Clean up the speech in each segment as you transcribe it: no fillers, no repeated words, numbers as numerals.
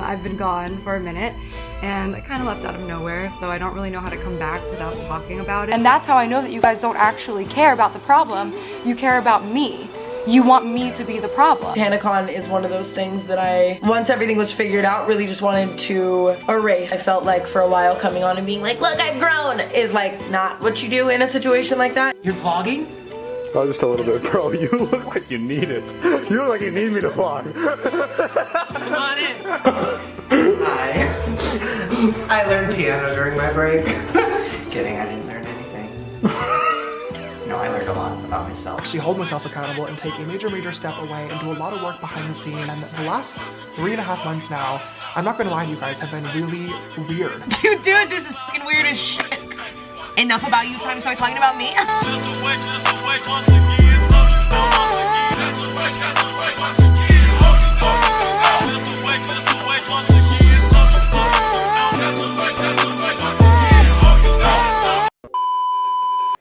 I've been gone for a minute and I kind of left out of nowhere, so I don't really know how to come back without talking about it. And that's how I know that you guys don't actually care about the problem. You care about me. You want me to be the problem. TanaCon is one of those things that I, once everything was figured out, really just wanted to erase. I felt like for a while coming on and being like, look, I've grown, is like not what you do in a situation like that. You're vlogging? Oh, just a little bit. Bro, you look like you need it. You look like you need me to vlog. Come on in. Hi. I learned piano during my break. Kidding, I didn't learn anything. No, I learned a lot about myself. Actually hold myself accountable and take a major step away and do a lot of work behind the scene. And the last 3.5 months now, I'm not gonna lie to you guys, have been really weird. Dude, this is fucking weird as shit. Enough about you, time to start talking about me.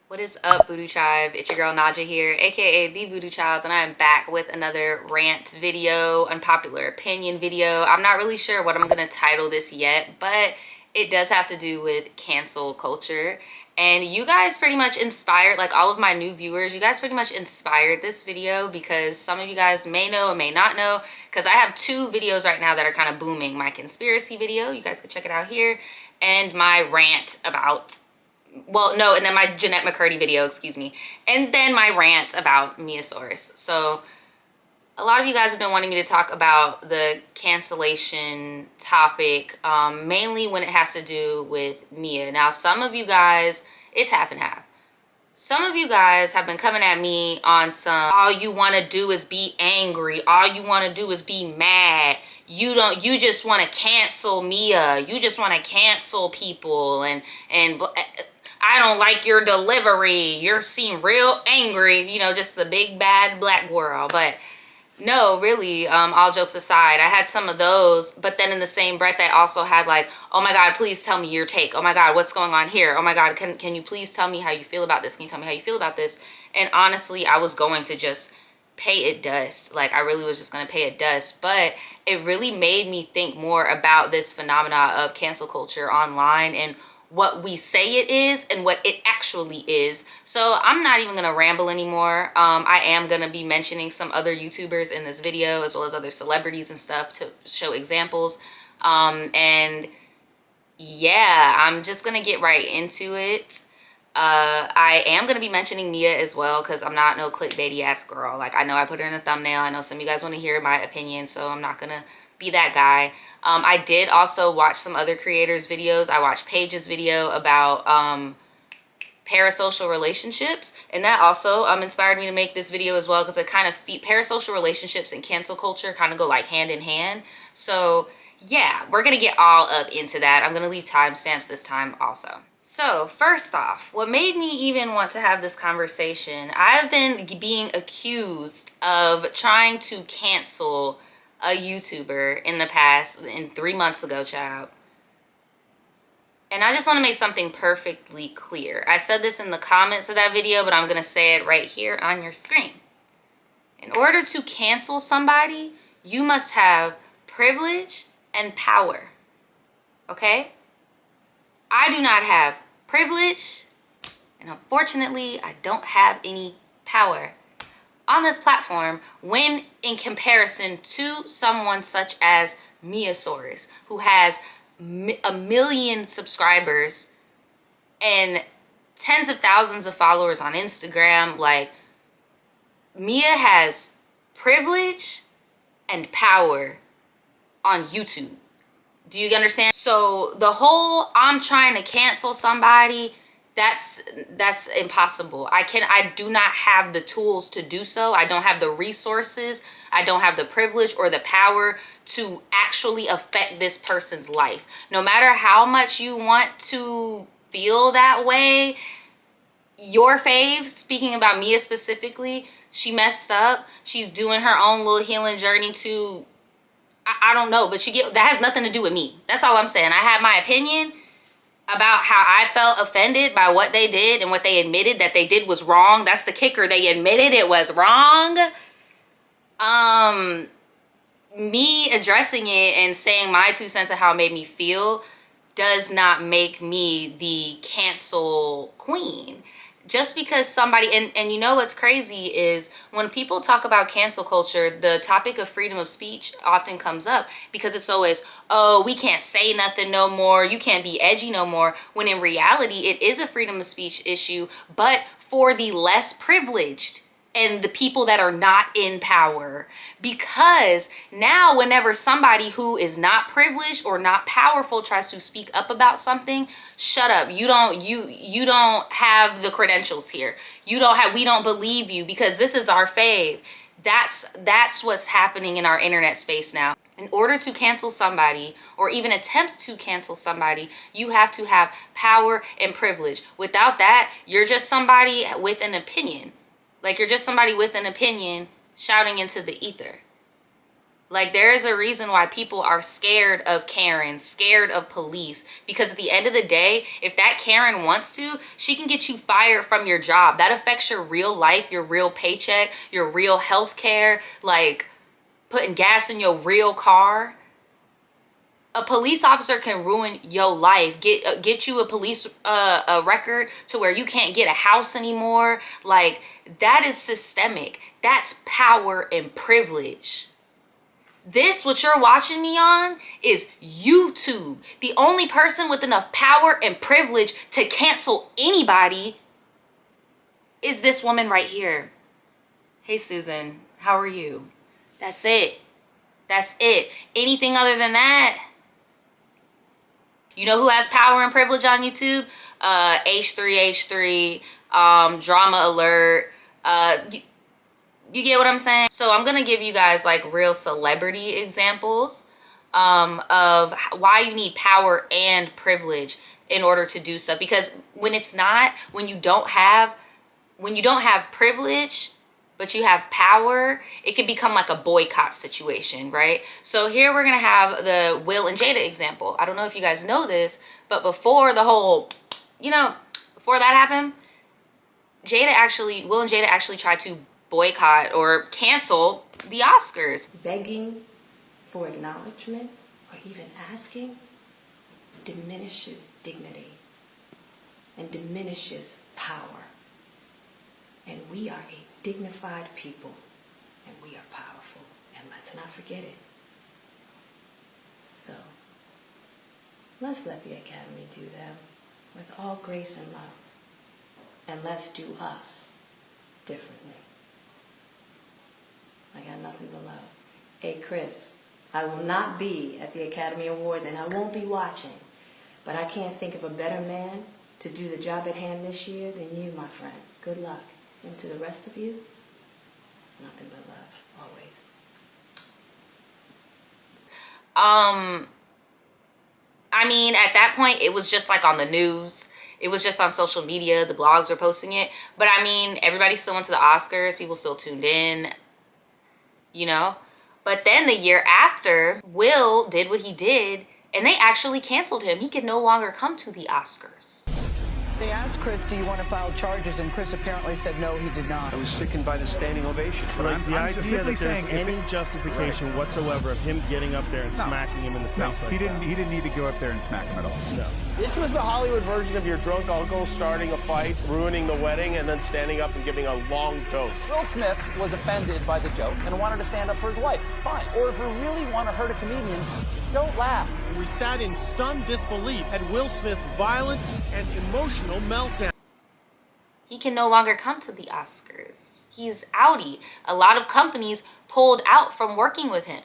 What is up, Voodoo Tribe? It's your girl Naja here, aka the Voodoo Child, and I am back with another rant video, unpopular opinion video. I'm not really sure what I'm gonna title this yet, but it does have to do with cancel culture. And you guys pretty much inspired, like all of my new viewers, you guys pretty much inspired this video because some of you guys may know or may not know, because I have two videos right now that are kind of booming. My conspiracy video, you guys can check it out here, and my rant about, well, no, and then my Jeanette McCurdy video, excuse me, and then my rant about Miasaurus. So a lot of you guys have been wanting me to talk about the cancellation topic, mainly when it has to do with Mia. Now, some of you guys, it's half and half. Some of you guys have been coming at me on some, all you want to do is be angry. All you want to do is be mad. You just want to cancel Mia. You just want to cancel people. And I don't like your delivery. You seem real angry. You know, just the big bad black girl. But no, really, all jokes aside, I had some of those, but then in the same breath, I also had like, oh my God, please tell me your take. Oh my God, what's going on here? Oh my God, can you please tell me how you feel about this? Can you tell me how you feel about this? And honestly, I was going to just pay it dust. Like, I really was just going to pay it dust, but it really made me think more about this phenomena of cancel culture online and what we say it is and what it actually is. So I'm not even gonna ramble anymore. I am gonna be mentioning some other YouTubers in this video, as well as other celebrities and stuff to show examples. And yeah, I'm just gonna get right into it. I am gonna be mentioning Mia as well, because I'm not no clickbaity ass girl. Like, I know I put her in the thumbnail. I know some of you guys want to hear my opinion, so I'm not gonna be that guy. I did also watch some other creators' videos. I watched Paige's video about parasocial relationships, and that also inspired me to make this video as well, because it kind of parasocial relationships and cancel culture kind of go like hand in hand. So yeah, we're gonna get all up into that. I'm gonna leave timestamps this time also. So first off, what made me even want to have this conversation, I've been being accused of trying to cancel a YouTuber in the past, 3 months ago, child. And I just want to make something perfectly clear. I said this in the comments of that video, but I'm going to say it right here on your screen. In order to cancel somebody, you must have privilege and power. Okay? I do not have privilege, and unfortunately, I don't have any power on this platform when in comparison to someone such as Miasaurus, who has a million subscribers and tens of thousands of followers on Instagram. Like, Mia has privilege and power on YouTube. Do you understand? So the whole I'm trying to cancel somebody, that's impossible. I do not have the tools to do so. I don't have the resources. I don't have the privilege or the power to actually affect this person's life. No matter how much you want to feel that way, your fave, speaking about Mia specifically, she messed up. She's doing her own little healing journey to, I don't know, but that has nothing to do with me. That's all I'm saying. I have my opinion about how I felt offended by what they did and what they admitted that they did was wrong. That's the kicker. They admitted it was wrong. me addressing it and saying my 2 cents of how it made me feel does not make me the cancel queen. Just because somebody, and you know what's crazy is when people talk about cancel culture, the topic of freedom of speech often comes up because it's always, oh, we can't say nothing no more, you can't be edgy no more, when in reality it is a freedom of speech issue, but for the less privileged and the people that are not in power. Because now whenever somebody who is not privileged or not powerful tries to speak up about something, shut up. You don't have the credentials here. We don't believe you because this is our fave. That's what's happening in our internet space now. In order to cancel somebody or even attempt to cancel somebody, you have to have power and privilege. Without that, you're just somebody with an opinion. Like, you're just somebody with an opinion shouting into the ether. Like, there is a reason why people are scared of Karen, scared of police. Because at the end of the day, if that Karen wants to, she can get you fired from your job. That affects your real life, your real paycheck, your real health care, like putting gas in your real car. A police officer can ruin your life, get you a police a record to where you can't get a house anymore. Like, that is systemic. That's power and privilege. This, what you're watching me on, is YouTube. The only person with enough power and privilege to cancel anybody is this woman right here. Hey, Susan, how are you? That's it. That's it. Anything other than that? You know who has power and privilege on YouTube? H3H3, Drama Alert. You get what I'm saying? So I'm gonna give you guys like real celebrity examples of why you need power and privilege in order to do stuff. Because when you don't have privilege, but you have power, it can become like a boycott situation, right? So here we're gonna have the Will and Jada example. I don't know if you guys know this, but before the whole, before that happened, Will and Jada actually tried to boycott or cancel the Oscars. Begging for acknowledgement or even asking diminishes dignity and diminishes power. And we are a dignified people, and we are powerful, and let's not forget it. So, let's let the Academy do them with all grace and love, and let's do us differently. I got nothing but love. Hey, Chris, I will not be at the Academy Awards, and I won't be watching, but I can't think of a better man to do the job at hand this year than you, my friend. Good luck. And to the rest of you, nothing but love, always. I mean, at that point, it was just like on the news. It was just on social media. The blogs were posting it. But I mean, everybody still went to the Oscars. People still tuned in, But then the year after, Will did what he did, and they actually canceled him. He could no longer come to the Oscars. They asked Chris, do you want to file charges? And Chris apparently said no, he did not. I was sickened by the standing ovation. But the idea that there's any justification whatsoever of him getting up there and smacking him in the face like that. He didn't need to go up there and smack him at all. No. This was the Hollywood version of your drunk uncle starting a fight, ruining the wedding, and then standing up and giving a long toast. Will Smith was offended by the joke and wanted to stand up for his wife. Fine. Or if you really want to hurt a comedian, don't laugh. We sat in stunned disbelief at Will Smith's violent and emotional meltdown. He can no longer come to the Oscars. He's outie. A lot of companies pulled out from working with him.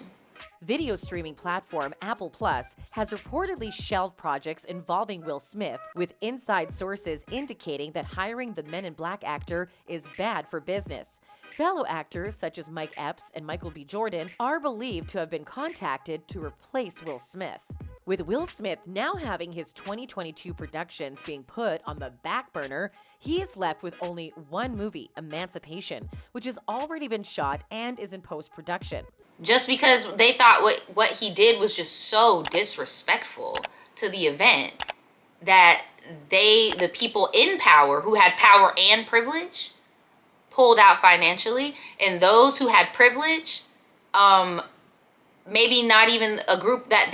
Video streaming platform Apple Plus has reportedly shelved projects involving Will Smith, with inside sources indicating that hiring the Men in Black actor is bad for business. Fellow actors such as Mike Epps and Michael B. Jordan are believed to have been contacted to replace Will Smith. With Will Smith now having his 2022 productions being put on the back burner, he is left with only one movie, Emancipation, which has already been shot and is in post-production. Just because they thought what he did was just so disrespectful to the event that the people in power who had power and privilege pulled out financially, and those who had privilege, maybe not even a group that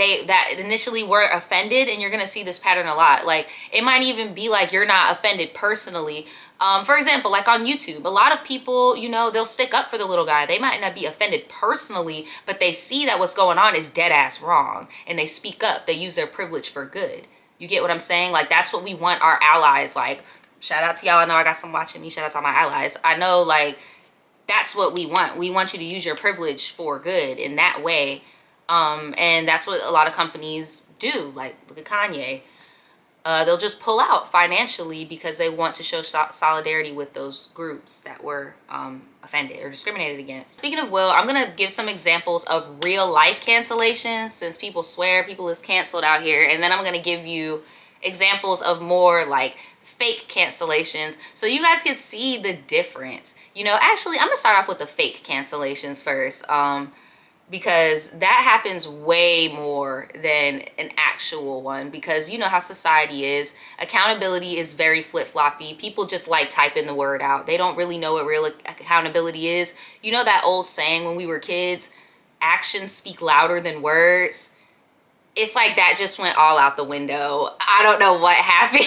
initially were offended, and you're gonna see this pattern a lot. Like, it might even be like you're not offended personally. For example, like on YouTube, a lot of people, you know, they'll stick up for the little guy. They might not be offended personally, but they see that what's going on is dead ass wrong, and they speak up. They use their privilege for good. You get what I'm saying? Like, that's what we want our allies. Like, shout out to y'all. I know I got some watching me. Shout out to all my allies. I know, like, that's what we want. We want you to use your privilege for good in that way. And that's what a lot of companies do. Like, look at Kanye. They'll just pull out financially because they want to show solidarity with those groups that were offended or discriminated against. Speaking of Will, I'm gonna give some examples of real life cancellations, since people swear people is canceled out here, and then I'm gonna give you examples of more like fake cancellations so you guys can see the difference. You know, actually, I'm gonna start off with the fake cancellations first. Because that happens way more than an actual one, because you know how society is. Accountability is very flip-floppy. People just like typing the word out. They don't really know what real accountability is. You know that old saying when we were kids, actions speak louder than words? It's like that just went all out the window. I don't know what happened.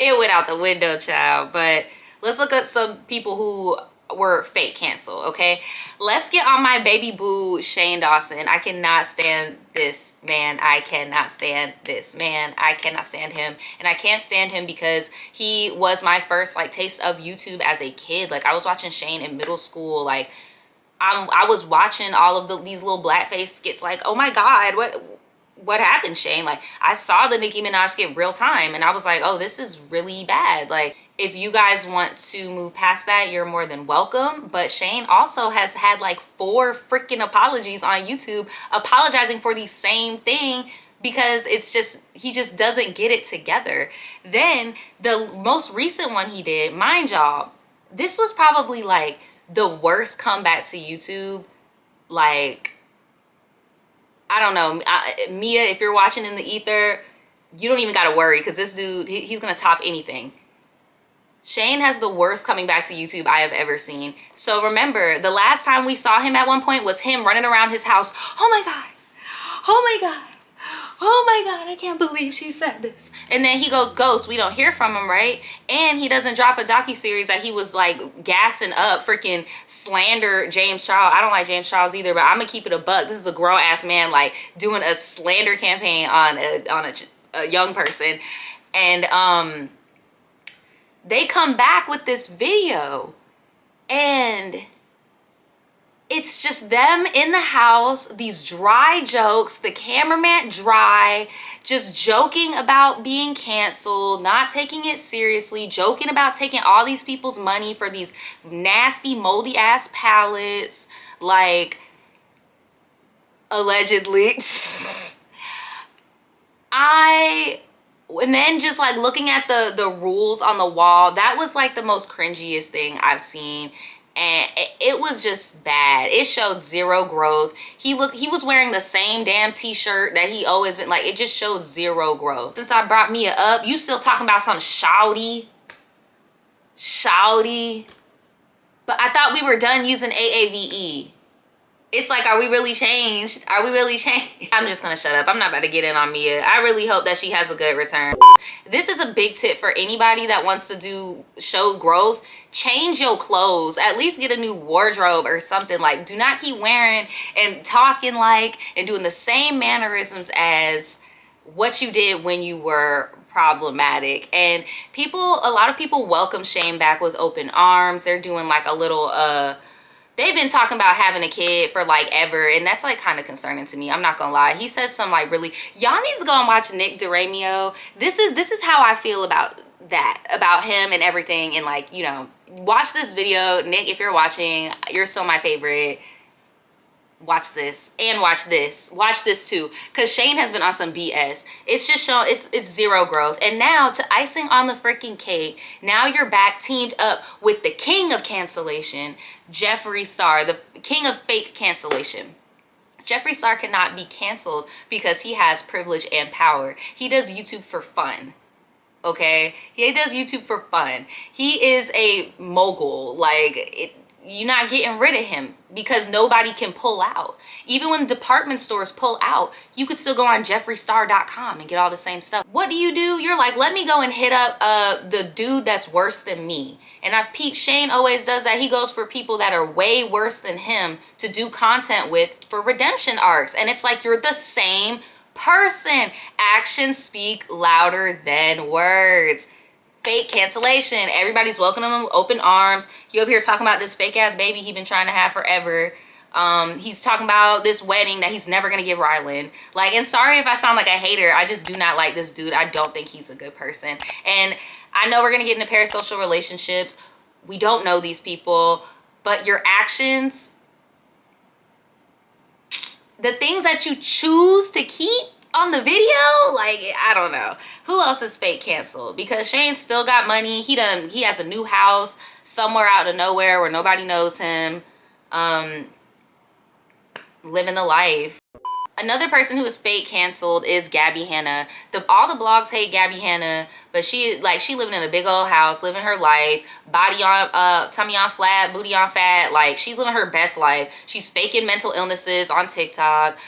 It went out the window, child. But let's look at some people who were fake canceled, okay? Let's get on my baby boo, Shane Dawson. I cannot stand this man. I cannot stand this man. I cannot stand him. And I can't stand him because he was my first like taste of YouTube as a kid. Like, I was watching Shane in middle school. Like, I was watching all of these little blackface skits like, oh my God, what happened, Shane? Like, I saw the Nicki Minaj skit real time and I was like, oh, this is really bad. Like, if you guys want to move past that, you're more than welcome. But Shane also has had like 4 freaking apologies on YouTube apologizing for the same thing, because it's just, he just doesn't get it together. Then the most recent one he did, mind y'all, this was probably like the worst comeback to YouTube. Like, I don't know, Mia, if you're watching in the ether, you don't even gotta worry, because this dude, he's gonna top anything. Shane has the worst coming back to YouTube I have ever seen. So remember, the last time we saw him at one point was him running around his house. Oh my God, oh my God, oh my God, I can't believe she said this. And then he goes ghost. We don't hear from him, right? And he doesn't drop a docuseries that he was like gassing up, freaking slander James Charles. I don't like James Charles either, but I'm gonna keep it a buck. This is a grown ass man like doing a slander campaign on a young person. And they come back with this video and it's just them in the house, these dry jokes, the cameraman dry, just joking about being canceled, not taking it seriously, joking about taking all these people's money for these nasty, moldy ass palettes, like, allegedly. And then just like looking at the rules on the wall, that was like the most cringiest thing I've seen. And it was just bad. It showed zero growth. He was wearing the same damn t-shirt that he always been, like, it just showed zero growth. Since I brought Mia up, you still talking about some shouty. But I thought we were done using AAVE. It's like, are we really changed? Are we really changed? I'm just gonna shut up. I'm not about to get in on Mia. I really hope that she has a good return. This is a big tip for anybody that wants to show growth. Change your clothes. At least get a new wardrobe or something. Like, do not keep wearing and talking like and doing the same mannerisms as what you did when you were problematic. And a lot of people welcome Shane back with open arms. They're doing like a little they've been talking about having a kid for like ever, and that's like kind of concerning to me. I'm not gonna lie. He said some like really, y'all need to go and watch Nick DeRamio. This is how I feel about that, about him and everything. And like, you know, watch this video. Nick, if you're watching, you're still my favorite. Watch this and watch this too, because Shane has been on some BS. It's just shown it's zero growth. And now, to icing on the freaking cake, now you're back teamed up with the king of cancellation, Jeffree Star, the king of fake cancellation. Jeffree Star cannot be canceled because he has privilege and power. He does YouTube for fun. Okay, he does YouTube for fun. He is a mogul. Like, you're not getting rid of him because nobody can pull out. Even when department stores pull out, you could still go on jeffreestar.com and get all the same stuff. What do? You're like, let me go and hit up the dude that's worse than me. And I've peeped, Shane always does that. He goes for people that are way worse than him to do content with for redemption arcs. And it's like, you're the same person. Actions speak louder than words. Fake cancellation. Everybody's welcoming him with open arms. He over here talking about this fake ass baby he been trying to have forever. He's talking about this wedding that he's never gonna give Rylan. Like, and sorry if I sound like a hater. I just do not like this dude. I don't think he's a good person. And I know we're gonna get into parasocial relationships. We don't know these people, but your actions, the things that you choose to keep on the video, like, I don't know. Who else is fake canceled? Because Shane still got money. He has a new house somewhere out of nowhere where nobody knows him. Living the life. Another person who is fake canceled is Gabby Hanna. All the blogs hate Gabby Hanna, but she living in a big old house, living her life, body on tummy on flat, booty on fat. Like, she's living her best life. She's faking mental illnesses on TikTok,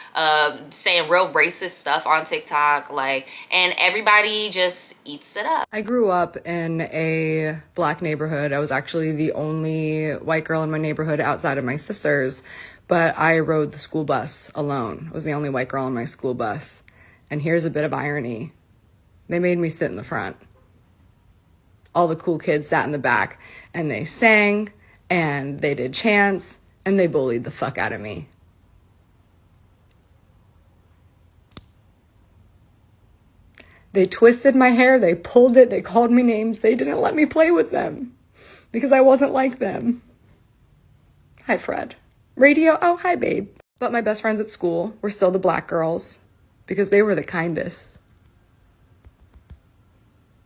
saying real racist stuff on TikTok, like, and everybody just eats it up. I grew up in a black neighborhood. I was actually the only white girl in my neighborhood outside of my sisters. But I rode the school bus alone. I was the only white girl on my school bus. And here's a bit of irony. They made me sit in the front. All the cool kids sat in the back, and they sang, and they did chants, and they bullied the fuck out of me. They twisted my hair, they pulled it, they called me names. They didn't let me play with them because I wasn't like them. Hi, Fred. Radio, oh, hi, babe. But my best friends at school were still the black girls because they were the kindest.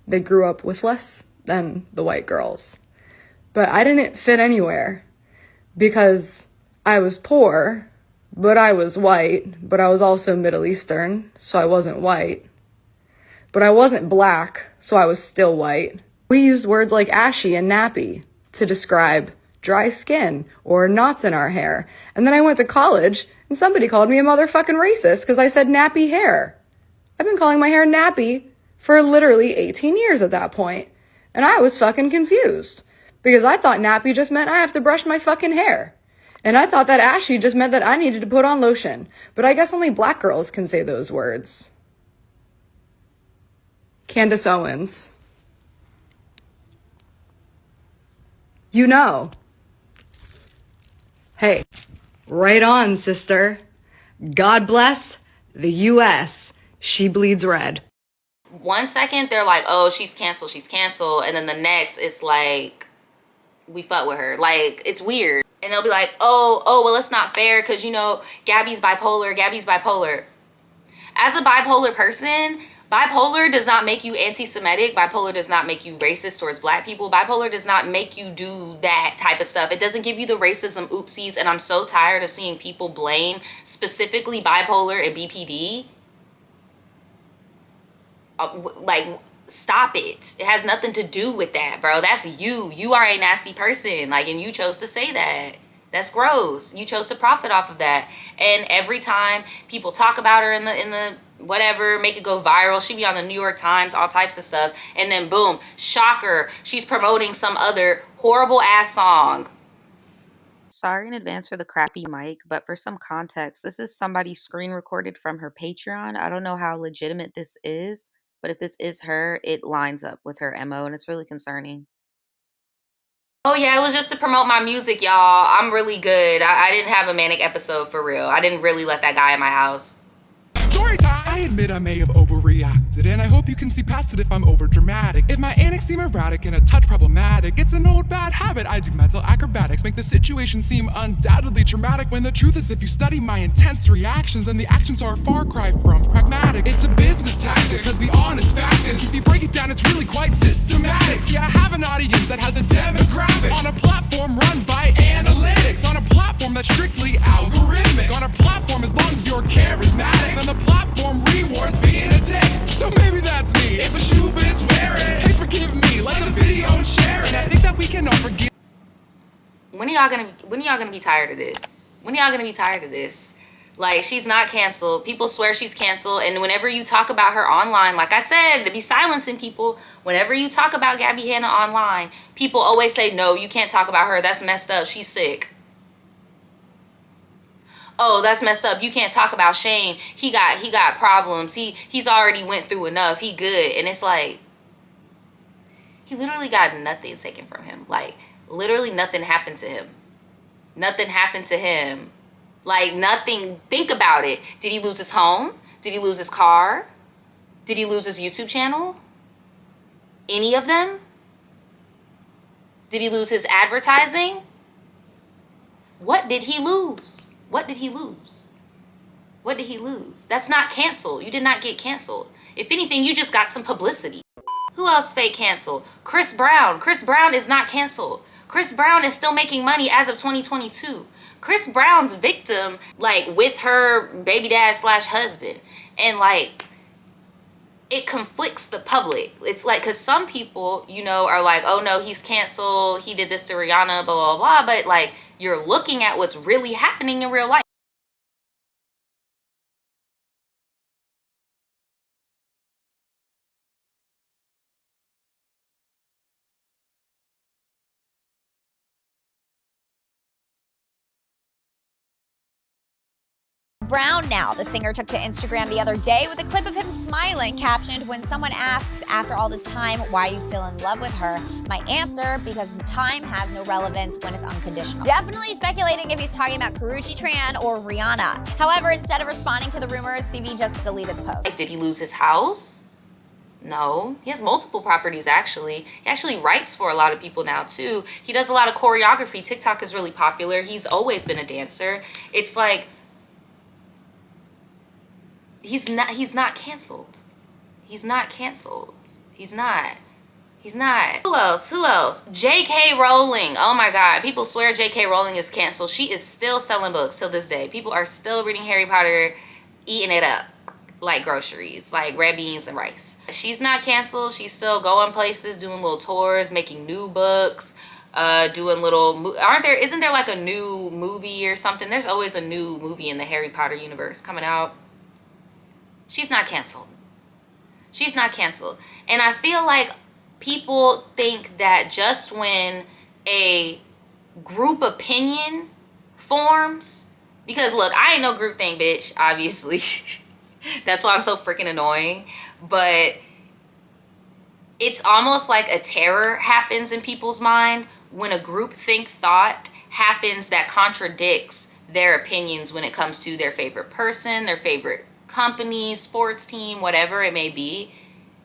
They grew up with less than the white girls. But I didn't fit anywhere because I was poor, but I was white, but I was also Middle Eastern, so I wasn't white. But I wasn't black, so I was still white. We used words like ashy and nappy to describe dry skin or knots in our hair. And then I went to college and somebody called me a motherfucking racist because I said nappy hair. I've been calling my hair nappy for literally 18 years at that point. And I was fucking confused because I thought nappy just meant I have to brush my fucking hair. And I thought that ashy just meant that I needed to put on lotion. But I guess only black girls can say those words. Candace Owens. You know. Hey, right on, sister. God bless the U.S. She bleeds red. 1 second, they're like, oh, she's canceled. And then the next, it's like, we fuck with her. Like, it's weird. And they'll be like, oh, well, it's not fair because, you know, Gabby's bipolar. As a bipolar person, bipolar does not make you anti-Semitic. Bipolar does not make you racist towards black people. Bipolar does not make you do that type of stuff. It doesn't give you the racism oopsies. And I'm so tired of seeing people blame specifically bipolar and BPD. Like, stop it. It has nothing to do with that, bro. That's you. You are a nasty person. Like, and you chose to say that. That's gross. You chose to profit off of that. And every time people talk about her in the whatever, make it go viral, she be on the New York Times, all types of stuff, and then boom, shocker, she's promoting some other horrible ass song. Sorry in advance for the crappy mic, but for some context, this is somebody screen recorded from her Patreon. I don't know how legitimate this is, but if this is her, it lines up with her MO, and it's really concerning. Oh yeah, it was just to promote my music, y'all. I'm really good. I didn't have a manic episode for real. I didn't really let that guy in my house. Story time! I admit I may have overreacted, and I hope you can see past it if I'm overdramatic. If my antics seem erratic and a touch problematic, it's an old bad habit. I do mental acrobatics, make the situation seem undoubtedly traumatic, when the truth is if you study my intense reactions, then the actions are a far cry from pragmatic. It's a business tactic, cause the honest fact is, if you break it down, it's really quite systematic. See, I have an audience that has a demographic on a platform run by analytics, on a platform that's strictly algorithmic, on a platform as long as you're charismatic, then the platform rewards being a dick. So maybe that's me. If a shoe fits, wear it. Hey, forgive me. Like the video and share it. I think that we can all forgive. When are y'all gonna When are y'all gonna be tired of this? When are y'all gonna be tired of this? Like, she's not canceled. People swear she's canceled. And whenever you talk about her online, like I said, to be silencing people, whenever you talk about Gabby Hanna online, people always say, no, you can't talk about her. That's messed up. She's sick. Oh, that's messed up. You can't talk about Shane. He got problems. He's already went through enough. He good. And it's like, he literally got nothing taken from him. Like, literally nothing happened to him. Nothing happened to him. Like, nothing. Think about it. Did he lose his home? Did he lose his car? Did he lose his YouTube channel? Any of them? Did he lose his advertising? What did he lose? What did he lose? What did he lose? That's not canceled. You did not get canceled. If anything, you just got some publicity. Who else fake canceled? Chris Brown. Chris Brown is not canceled. Chris Brown is still making money as of 2022. Chris Brown's victim, like, with her baby dad / husband. And, like, it conflicts the public. It's like, because some people, you know, are like, oh no, he's canceled. He did this to Rihanna, blah, blah, blah. But, like, you're looking at what's really happening in real life. Brown now. The singer took to Instagram the other day with a clip of him smiling, captioned, "When someone asks after all this time, why are you still in love with her? My answer, because time has no relevance when it's unconditional." Definitely speculating if he's talking about Karrueche Tran or Rihanna. However, instead of responding to the rumors, CV just deleted the post. Did he lose his house? No, he has multiple properties actually. He actually writes for a lot of people now too. He does a lot of choreography. TikTok is really popular. He's always been a dancer. It's like, he's not canceled. He's not canceled. He's not. Who else? J.K. Rowling. Oh my God. People swear J.K. Rowling is canceled. She is still selling books till this day. People are still reading Harry Potter, eating it up like groceries, like red beans and rice. She's not canceled. She's still going places, doing little tours, making new books, doing little, isn't there like a new movie or something? There's always a new movie in the Harry Potter universe coming out. She's not canceled. She's not canceled. And I feel like people think that just when a group opinion forms, because look, I ain't no group thing, bitch, obviously. That's why I'm so freaking annoying. But it's almost like a terror happens in people's mind when a groupthink thought happens that contradicts their opinions when it comes to their favorite person, their favorite company, sports team, whatever it may be.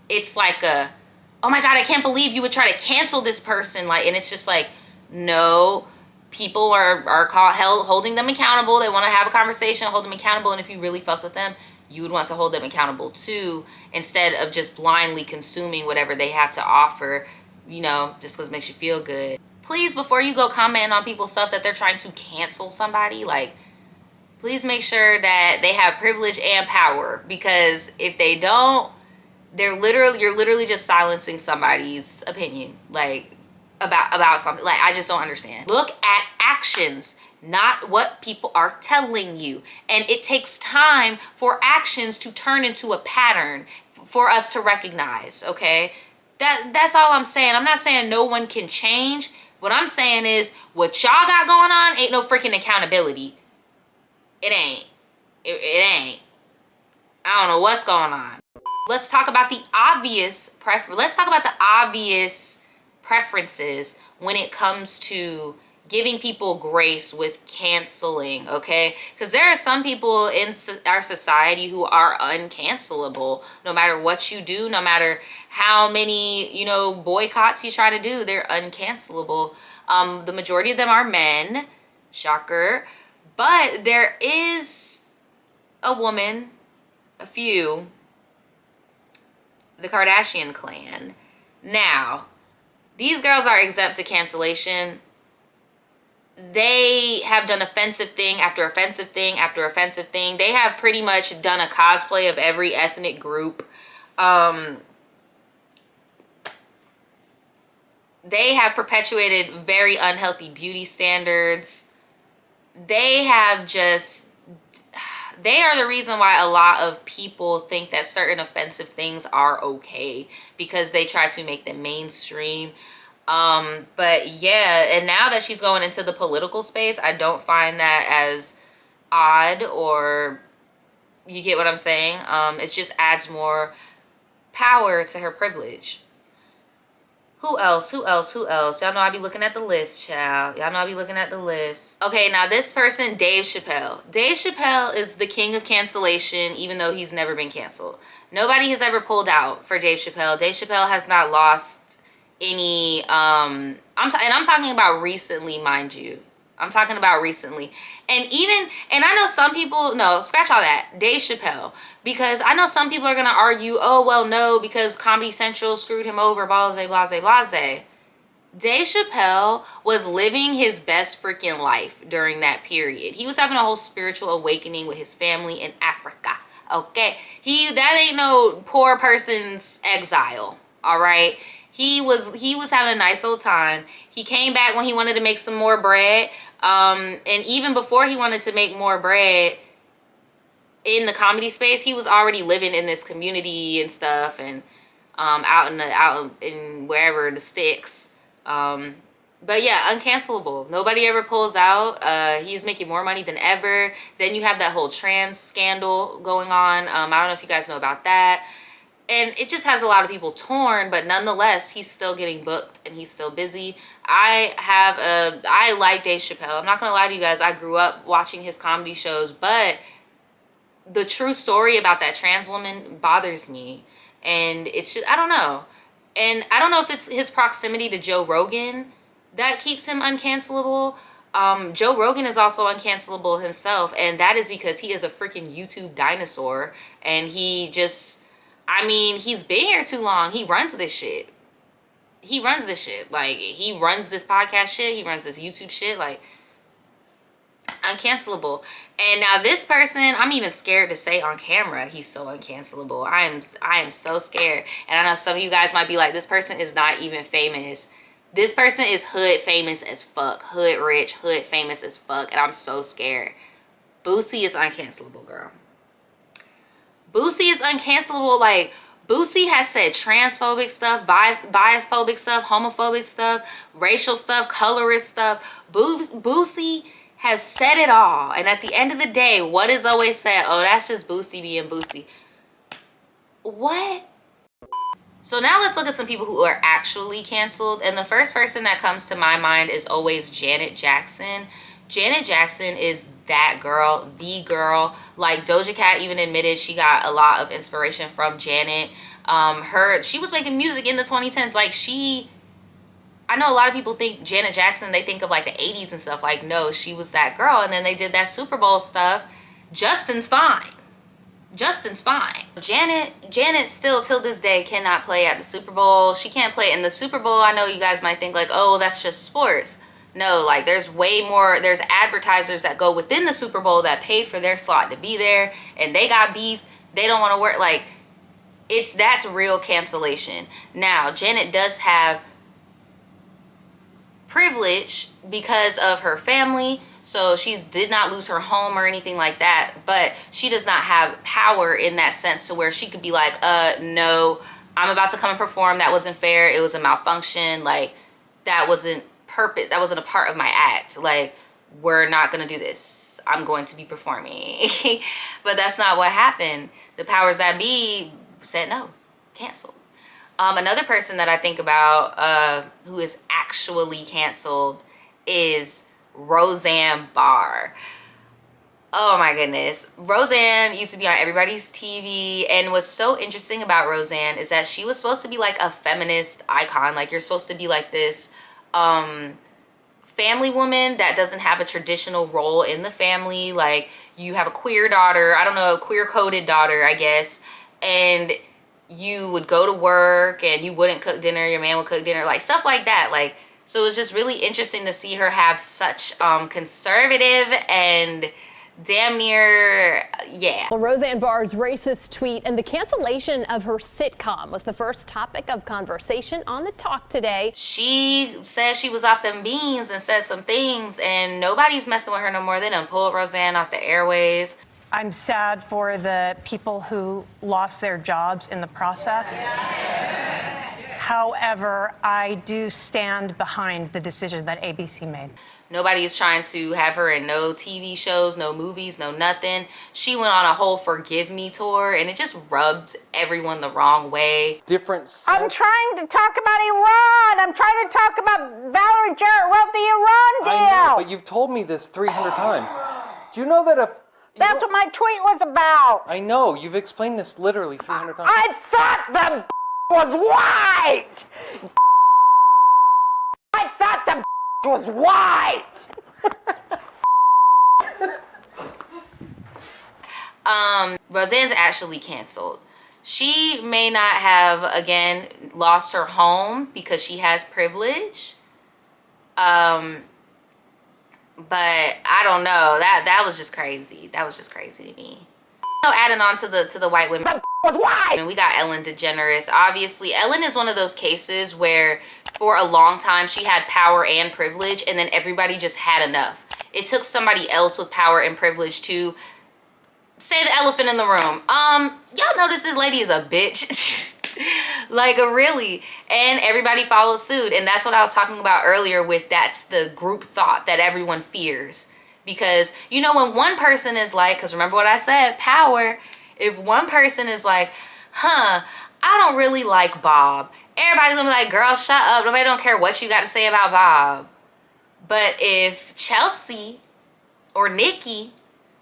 It's like a, oh my God, I can't believe you would try to cancel this person. Like, and it's just like, no, people are holding them accountable. They want to have a conversation, hold them accountable. And if you really fucked with them, you would want to hold them accountable too, instead of just blindly consuming whatever they have to offer, you know, just because it makes you feel good. Please, before you go commenting on people's stuff that they're trying to cancel somebody, like, please make sure that they have privilege and power, because if they don't, you're literally just silencing somebody's opinion, like, about something. Like, I just don't understand. Look at actions, not what people are telling you. And it takes time for actions to turn into a pattern for us to recognize, okay? That's all I'm saying. I'm not saying no one can change. What I'm saying is, what y'all got going on ain't no freaking accountability. It ain't. It ain't. I don't know what's going on. Let's talk about the obvious preferences when it comes to giving people grace with canceling, okay? Because there are some people in our society who are uncancelable. No matter what you do, no matter how many, you know, boycotts you try to do, they're uncancelable. The majority of them are men, shocker. But there is a woman, a few, the Kardashian clan. Now, these girls are exempt to cancellation. They have done offensive thing after offensive thing after offensive thing. They have pretty much done a cosplay of every ethnic group. They have perpetuated very unhealthy beauty standards. they have just, they are the reason why a lot of people think that certain offensive things are okay, because they try to make them mainstream. But yeah, and now that she's going into the political space, I don't find that as odd, or you get what I'm saying? It just adds more power to her privilege. Who else? Who else? Who else? Y'all know I be looking at the list, child. Y'all know I be looking at the list. Okay, now this person, Dave Chappelle. Dave Chappelle is the king of cancellation, even though he's never been canceled. Nobody has ever pulled out for Dave Chappelle. Dave Chappelle has not lost any, I'm talking about recently, mind you. I'm talking about recently. And I know some people, no, scratch all that. Dave Chappelle. Because I know some people are going to argue, oh, well, no, because Comedy Central screwed him over, blase, blase, blase. Dave Chappelle was living his best freaking life during that period. He was having a whole spiritual awakening with his family in Africa. Okay? That ain't no poor person's exile. All right? He was having a nice old time. He came back when he wanted to make some more bread. And even before he wanted to make more bread in the comedy space, he was already living in this community and stuff, and out in wherever, the sticks. But yeah, uncancelable. Nobody ever pulls out. He's making more money than ever. Then you have that whole trans scandal going on. I don't know if you guys know about that. And it just has a lot of people torn, but nonetheless, he's still getting booked and he's still busy. I like Dave Chappelle. I'm not gonna lie to you guys. I grew up watching his comedy shows, but the true story about that trans woman bothers me. And it's just, I don't know. And I don't know if it's his proximity to Joe Rogan that keeps him uncancelable. Joe Rogan is also uncancelable himself, and that is because he is a freaking YouTube dinosaur. And he just, I mean, he's been here too long. He runs this shit. He runs this shit. Like, he runs this podcast shit. He runs this YouTube shit. Like, uncancelable. And now this person, I'm even scared to say on camera, he's so uncancelable. I am so scared. And I know some of you guys might be like, this person is not even famous. This person is hood famous as fuck. Hood rich, hood famous as fuck. And I'm so scared. Boosie is uncancelable, girl. Boosie is uncancelable. Like, Boosie has said transphobic stuff, biphobic stuff, homophobic stuff, racial stuff, colorist stuff. Boosie has said it all. And at the end of the day, what is always said? Oh, that's just Boosie being Boosie. What? So now let's look at some people who are actually canceled. And the first person that comes to my mind is always Janet Jackson. Janet Jackson is that girl, the girl. Like, Doja Cat even admitted she got a lot of inspiration from Janet. She was making music in the 2010s. Like, I know a lot of people think Janet Jackson, they think of like the 80s and stuff. Like, no, she was that girl. And then they did that Super Bowl stuff. Justin's fine. Justin's fine. Janet still till this day cannot play at the Super Bowl. She can't play in the Super Bowl. I know you guys might think like, oh, that's just sports. No, like, there's way more. There's advertisers that go within the Super Bowl that paid for their slot to be there, and they got beef. They don't want to work. Like, that's real cancellation. Now, Janet does have privilege because of her family, so she did not lose her home or anything like that, but she does not have power in that sense to where she could be like, no, I'm about to come and perform. That wasn't fair. It was a malfunction. Like, that wasn't purpose. That wasn't a part of my act. Like, we're not going to do this. I'm going to be performing. But that's not what happened. The powers that be said no, cancel. Another person that I think about who is actually canceled is Roseanne Barr. Oh my goodness. Roseanne used to be on everybody's TV, and what's so interesting about Roseanne is that she was supposed to be like a feminist icon. Like, you're supposed to be like this family woman that doesn't have a traditional role in the family. Like, you have a queer daughter, I don't know, a queer coded daughter, I guess, and you would go to work and you wouldn't cook dinner, your man would cook dinner, like stuff like that. Like, so it was just really interesting to see her have such conservative and damn near, yeah. Well, Roseanne Barr's racist tweet and the cancellation of her sitcom was the first topic of conversation on The Talk today. She said she was off them beans and said some things, and nobody's messing with her no more. They done pulled Roseanne off the airways. I'm sad for the people who lost their jobs in the process. However, I do stand behind the decision that ABC made. Nobody is trying to have her in no TV shows, no movies, no nothing. She went on a whole Forgive Me tour, and it just rubbed everyone the wrong way. I'm trying to talk about Iran. I'm trying to talk about Valerie Jarrett wrote the Iran deal. I know, but you've told me this 300 times. Do you know that if... That's what my tweet was about. I know, you've explained this literally 300 times. I thought the was white. I thought the was white. Roseanne's actually canceled. She may not have, again, lost her home because she has privilege. But I don't know. That was just crazy. That was just crazy to me. Adding on to the white women, was white. And we got Ellen DeGeneres. Obviously, Ellen is one of those cases where for a long time she had power and privilege, and then everybody just had enough. It took somebody else with power and privilege to say the elephant in the room. Y'all notice this lady is a bitch. Like, really. And everybody follows suit. And that's what I was talking about earlier with that's the group thought that everyone fears. Because, you know, when one person is like, because remember what I said, power. If one person is like, I don't really like Bob. Everybody's gonna be like, girl, shut up. Nobody don't care what you got to say about Bob. But if Chelsea or Nikki,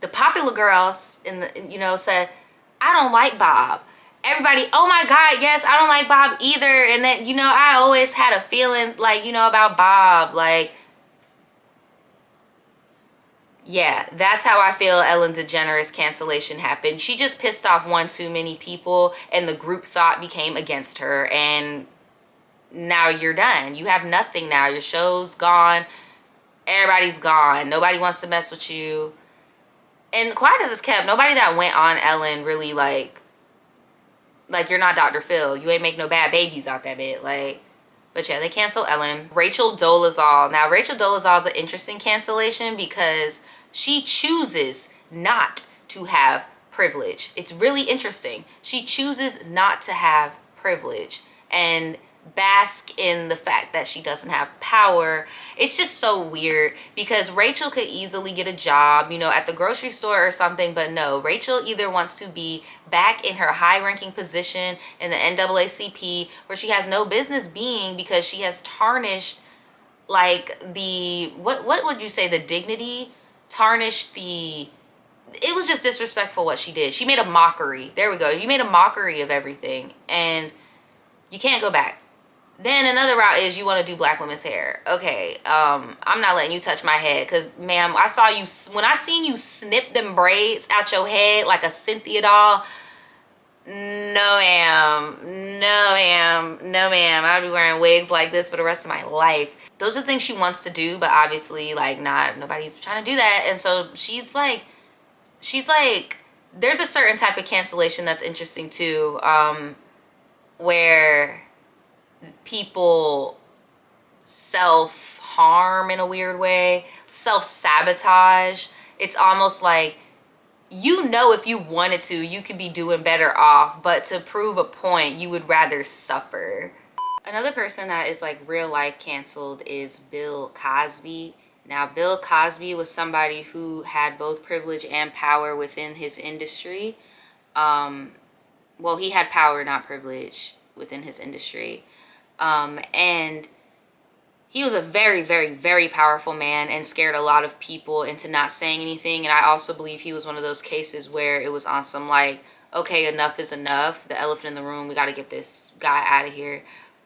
the popular girls in the, you know, said, I don't like Bob. Everybody, oh my God, yes, I don't like Bob either. And then, you know, I always had a feeling like, you know, about Bob. Like, yeah, that's how I feel Ellen DeGeneres cancellation happened. She just pissed off one too many people and the group thought became against her. And now you're done. You have nothing now. Your show's gone. Everybody's gone. Nobody wants to mess with you. And quiet as it's kept, nobody that went on Ellen really like you're not Dr. Phil. You ain't make no bad babies out that bit. Like, but yeah, they cancel Ellen. Rachel Dolezal. Now, Rachel Dolezal is an interesting cancellation because she chooses not to have privilege. It's really interesting. She chooses not to have privilege and bask in the fact that she doesn't have power. It's just so weird because Rachel could easily get a job, you know, at the grocery store or something, but no, Rachel either wants to be back in her high-ranking position in the NAACP where she has no business being because she has tarnished like the, what would you say, the dignity, tarnished the, it was just disrespectful what she did. She made a mockery. There we go. You made a mockery of everything and you can't go back. Then another route is you want to do black women's hair. Okay, I'm not letting you touch my head because, ma'am, I saw you, when I seen you snip them braids out your head like a Cynthia doll, no ma'am, no ma'am, no ma'am. I'd be wearing wigs like this for the rest of my life. Those are things she wants to do, but obviously, like, nobody's trying to do that. And so she's like, there's a certain type of cancellation that's interesting too, where people self-harm in a weird way, self-sabotage. It's almost like, you know, if you wanted to, you could be doing better off, but to prove a point, you would rather suffer. Another person that is like real life canceled is Bill Cosby. Now, Bill Cosby was somebody who had both privilege and power within his industry. Well, he had power, not privilege, within his industry. And he was a very, very, very powerful man and scared a lot of people into not saying anything. And I also believe he was one of those cases where it was on some like, okay, enough is enough. The elephant in the room. We got to get this guy out of here.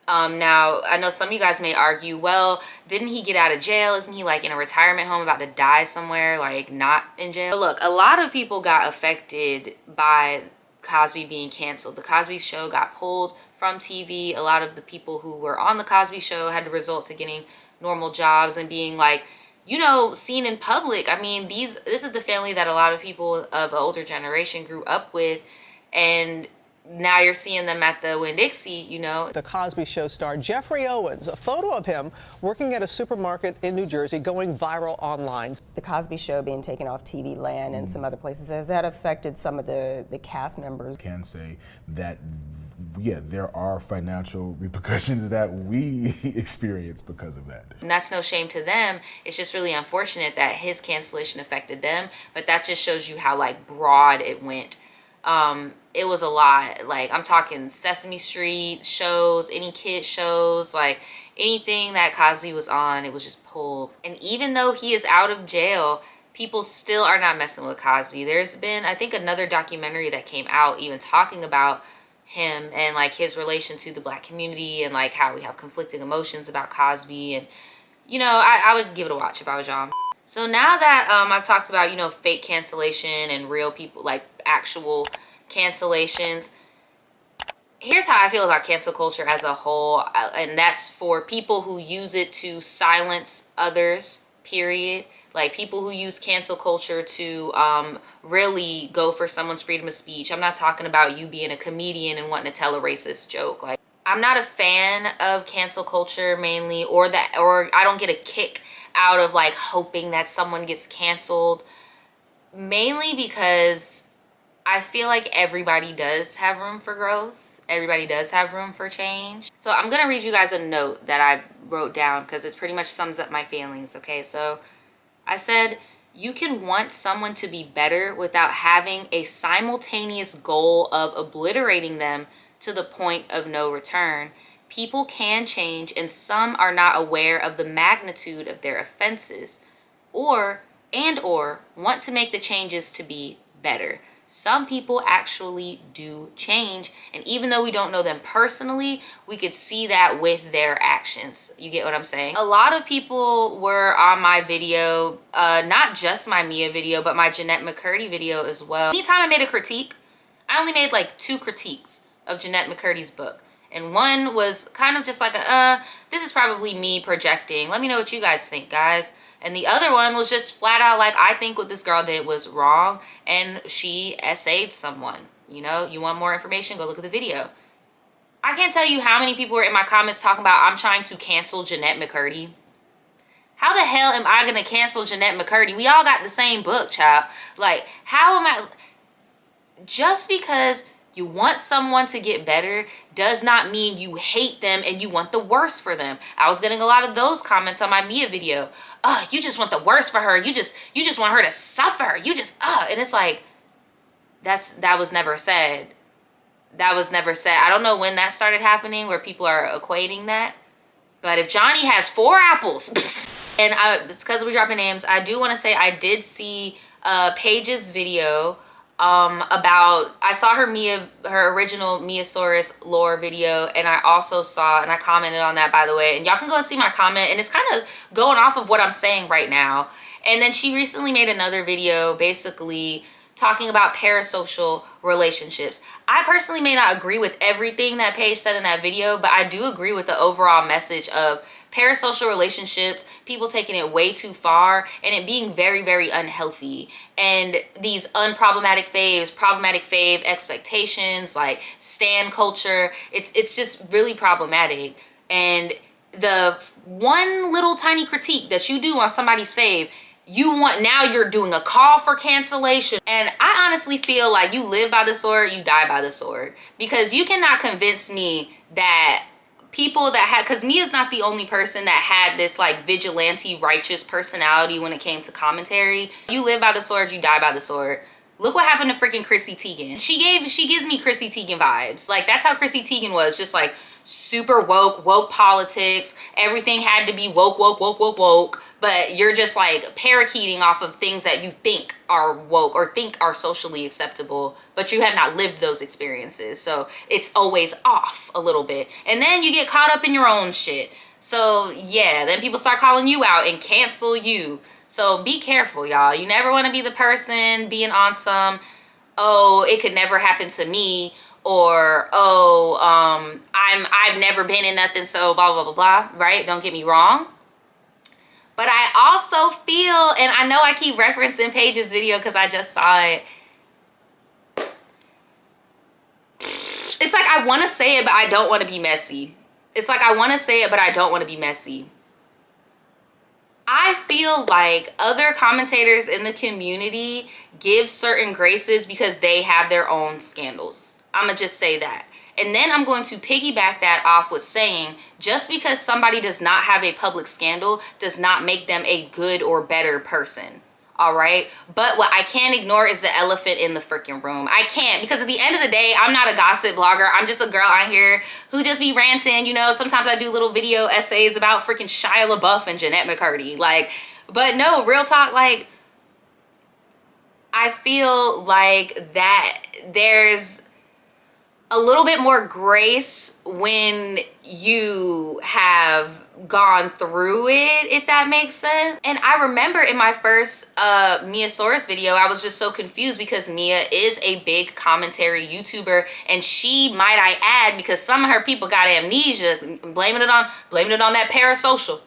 Now, I know some of you guys may argue, well, didn't he get out of jail? Isn't he like in a retirement home about to die somewhere, like not in jail? But look, a lot of people got affected by Cosby being canceled. The Cosby Show got pulled from TV. A lot of the people who were on the Cosby Show had to resort to getting normal jobs and being like you know, seen in public. I mean, this is the family that a lot of people of an older generation grew up with, and now you're seeing them at the Winn-Dixie, you know. The Cosby Show star Jeffrey Owens, a photo of him working at a supermarket in New Jersey going viral online. The Cosby Show being taken off TV Land and some other places, has that affected some of the cast members? Can say that, yeah, there are financial repercussions that we experience because of that. And that's no shame to them. It's just really unfortunate that his cancellation affected them, but that just shows you how like broad it went. It was a lot. Like, I'm talking Sesame Street shows, any kid shows, like anything that Cosby was on, it was just pulled. And even though he is out of jail, people still are not messing with Cosby. There's been, I think, another documentary that came out even talking about him and like his relation to the Black community and like how we have conflicting emotions about Cosby. And, you know, I would give it a watch if I was y'all. So now that I've talked about, you know, fake cancellation and real people, like actual cancellations, here's how I feel about cancel culture as a whole, and that's for people who use it to silence others, period. Like people who use cancel culture to really go for someone's freedom of speech. I'm not talking about you being a comedian and wanting to tell a racist joke. Like, I'm not a fan of cancel culture mainly, or I don't get a kick out of like hoping that someone gets canceled, mainly because I feel like everybody does have room for growth. Everybody does have room for change. So I'm gonna read you guys a note that I wrote down because it pretty much sums up my feelings, okay? So I said, you can want someone to be better without having a simultaneous goal of obliterating them to the point of no return. People can change, and some are not aware of the magnitude of their offenses, or want to make the changes to be better. Some people actually do change, and even though we don't know them personally, we could see that with their actions. You get what I'm saying? A lot of people were on my video, not just my Mia video, but my Jeanette McCurdy video as well. Anytime I made a critique, I only made like 2 critiques of Jeanette McCurdy's book. And one was kind of just like, this is probably me projecting. Let me know what you guys think, guys. And the other one was just flat out like, I think what this girl did was wrong, and she essayed someone. You know, you want more information, go look at the video. I can't tell you how many people were in my comments talking about I'm trying to cancel Jeanette McCurdy. How the hell am I gonna cancel Jeanette McCurdy? We all got the same book, child. Like, how am I? Just because you want someone to get better does not mean you hate them and you want the worst for them. I was getting a lot of those comments on my Mia video. Oh, you just want the worst for her. You just want her to suffer. You just, and it's like, that was never said. That was never said. I don't know when that started happening where people are equating that. But if Johnny has 4 apples, and it's because we're dropping names, I do want to say I did see Paige's video I saw her original Miasaurus lore video, and I also saw, and I commented on that, by the way, and y'all can go and see my comment, and it's kind of going off of what I'm saying right now. And then she recently made another video basically talking about parasocial relationships. I personally may not agree with everything that Paige said in that video, but I do agree with the overall message of parasocial relationships, people taking it way too far, and it being very, very unhealthy. And these unproblematic faves, problematic fave expectations, like stan culture, it's just really problematic. And the one little tiny critique that you do on somebody's fave, now you're doing a call for cancellation. And I honestly feel like you live by the sword, you die by the sword. Because you cannot convince me that people that had, because Mia's not the only person that had this like vigilante righteous personality when it came to commentary. You live by the sword, you die by the sword. Look what happened to freaking Chrissy Teigen. She gives me Chrissy Teigen vibes. Like, that's how Chrissy Teigen was, just like super woke politics. Everything had to be woke. But you're just like parakeeting off of things that you think are woke or think are socially acceptable, but you have not lived those experiences. So it's always off a little bit. And then you get caught up in your own shit. So yeah, then people start calling you out and cancel you. So be careful, y'all. You never want to be the person being on some, oh, it could never happen to me, or oh, I've never been in nothing, so blah blah blah blah, right? Don't get me wrong. But I also feel, and I know I keep referencing Paige's video because I just saw it. It's like I want to say it, but I don't want to be messy. It's like I want to say it, but I don't want to be messy. I feel like other commentators in the community give certain graces because they have their own scandals. I'm going to just say that. And then I'm going to piggyback that off with saying, just because somebody does not have a public scandal does not make them a good or better person. All right. But what I can't ignore is the elephant in the freaking room. I can't, because at the end of the day, I'm not a gossip blogger. I'm just a girl out here who just be ranting. You know, sometimes I do little video essays about freaking Shia LaBeouf and Jeanette McCurdy. Like, but no, real talk. Like, I feel like that there's a little bit more grace when you have gone through it, if that makes sense. And I remember in my first Miasaurus video, I was just so confused because Mia is a big commentary YouTuber, and she, might I add, because some of her people got amnesia, blaming it on that parasocial.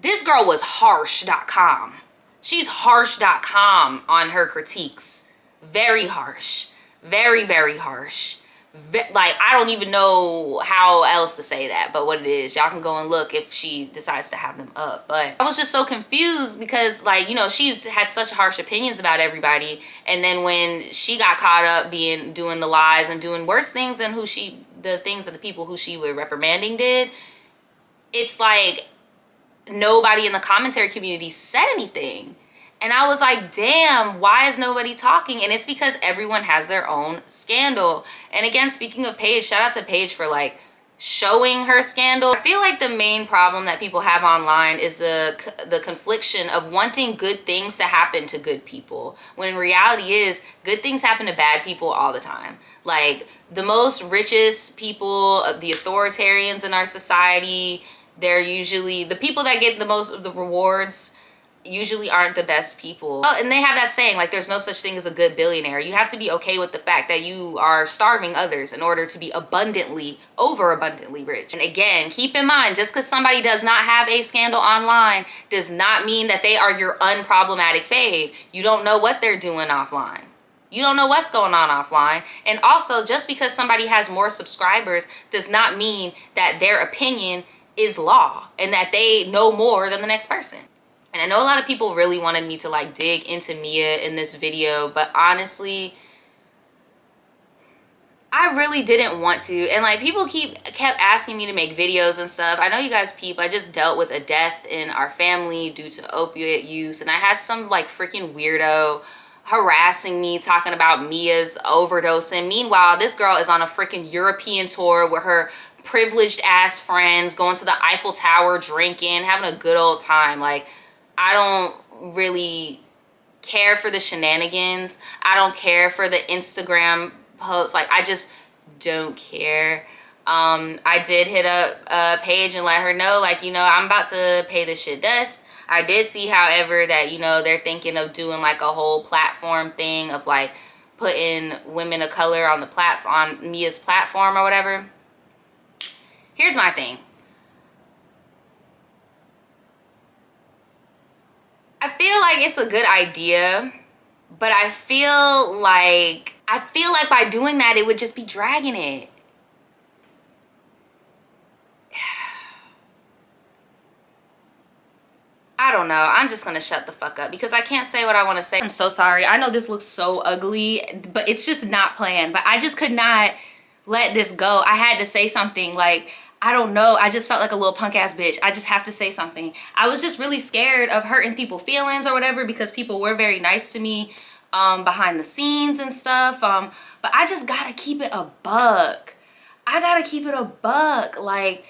This girl was harsh.com. She's harsh.com on her critiques. Very harsh. Very, very harsh. Like, I don't even know how else to say that, but what it is, y'all can go and look if she decides to have them up. But I was just so confused because, like, you know, she's had such harsh opinions about everybody, and then when she got caught up doing the lies and doing worse things than the things that the people who she was reprimanding did, it's like nobody in the commentary community said anything. And I was like, damn, why is nobody talking? And it's because everyone has their own scandal. And again, speaking of Paige, shout out to Paige for like showing her scandal. I feel like the main problem that people have online is the confliction of wanting good things to happen to good people, when reality is good things happen to bad people all the time. Like, the most richest people, the authoritarians in our society, they're usually the people that get the most of the rewards, usually aren't the best people. Oh, and they have that saying, like, there's no such thing as a good billionaire. You have to be okay with the fact that you are starving others in order to be overabundantly rich. And again, keep in mind, just because somebody does not have a scandal online does not mean that they are your unproblematic fave. You don't know what they're doing offline. You don't know what's going on offline. And also, just because somebody has more subscribers does not mean that their opinion is law and that they know more than the next person. And I know a lot of people really wanted me to like dig into Mia in this video, but honestly, I really didn't want to. And like, people kept asking me to make videos and stuff. I know you guys peep, I just dealt with a death in our family due to opioid use, and I had some like freaking weirdo harassing me, talking about Mia's overdosing. Meanwhile, this girl is on a freaking European tour with her privileged ass friends, going to the Eiffel Tower, drinking, having a good old time. Like, I don't really care for the shenanigans. I don't care for the Instagram posts. Like, I just don't care. I did hit up a Paige and let her know, like, you know, I'm about to pay this shit dust. I did see, however, that, you know, they're thinking of doing like a whole platform thing of like putting women of color on the platform, on Mia's platform or whatever. Here's my thing. I feel like it's a good idea, but I feel like by doing that, it would just be dragging it. I don't know. I'm just gonna shut the fuck up because I can't say what I want to say. I'm so sorry. I know this looks so ugly, but it's just not planned. But I just could not let this go. I had to say something. Like, I don't know. I just felt like a little punk ass bitch. I just have to say something. I was just really scared of hurting people's feelings or whatever, because people were very nice to me behind the scenes and stuff. But I just gotta keep it a buck. I gotta keep it a buck. Like,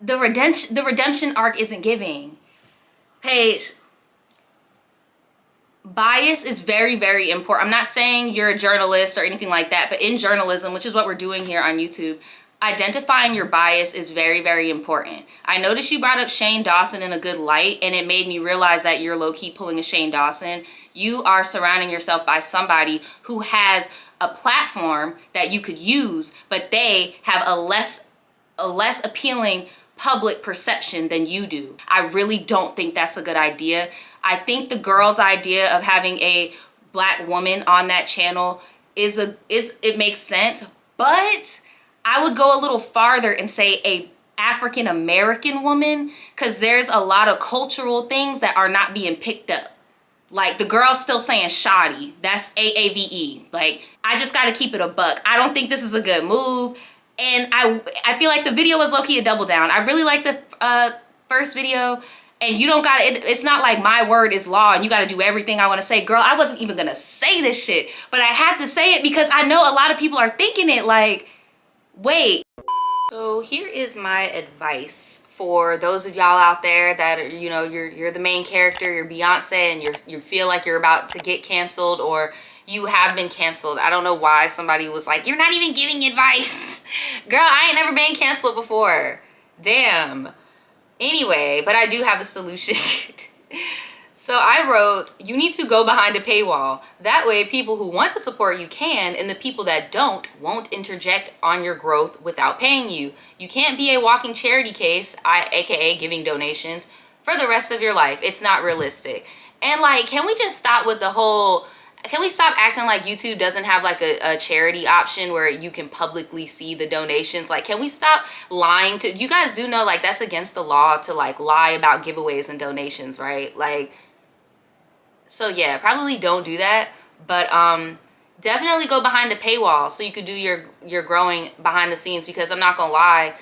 the redemption arc isn't giving. Paige, bias is very, very important. I'm not saying you're a journalist or anything like that, but in journalism, which is what we're doing here on YouTube, identifying your bias is very, very important. I noticed you brought up Shane Dawson in a good light, and it made me realize that you're low-key pulling a Shane Dawson. You are surrounding yourself by somebody who has a platform that you could use, but they have a less appealing public perception than you do. I really don't think that's a good idea. I think the girl's idea of having a black woman on that channel it makes sense, but I would go a little farther and say a African American woman, because there's a lot of cultural things that are not being picked up. Like, the girl's still saying shoddy. That's AAVE. Like, I just gotta keep it a buck. I don't think this is a good move. And I feel like the video was low-key a double down. I really like the first video. And you don't gotta, it's not like my word is law and you gotta do everything I wanna say. Girl, I wasn't even gonna say this shit, but I had to say it because I know a lot of people are thinking it like, wait. So here is my advice for those of y'all out there that are, you know, you're the main character, you're Beyonce, and you feel like you're about to get canceled, or you have been canceled. I don't know why somebody was like, you're not even giving advice. Girl, I ain't never been canceled before. Damn. Anyway, but I do have a solution. So I wrote, you need to go behind a paywall. That way people who want to support you can, and the people that don't won't interject on your growth without paying you. You can't be a walking charity case, aka giving donations, for the rest of your life. It's not realistic. And like, can we just stop with the whole, can we stop acting like YouTube doesn't have like a charity option where you can publicly see the donations? Like, can we stop lying to, you guys do know like that's against the law to like lie about giveaways and donations, right? Like, so yeah, probably don't do that, but definitely go behind a paywall so you could do your growing behind the scenes, because I'm not gonna lie,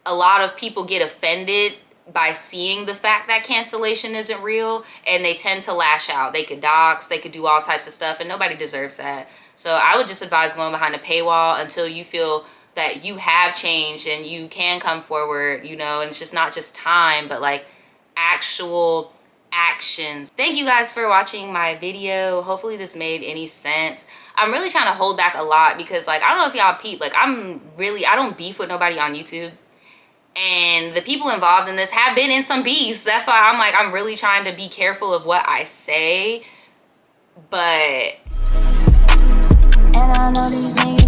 a lot of people get offended by seeing the fact that cancellation isn't real, and they tend to lash out. They could dox, they could do all types of stuff, and nobody deserves that. So I would just advise going behind a paywall until you feel that you have changed and you can come forward, you know, and it's just not just time, but like actual actions. Thank you guys for watching my video. Hopefully this made any sense. I'm really trying to hold back a lot because like, I don't know if y'all peep, like I don't beef with nobody on YouTube. And the people involved in this have been in some beefs. That's why I'm like, I'm really trying to be careful of what I say. But, and I know these niggas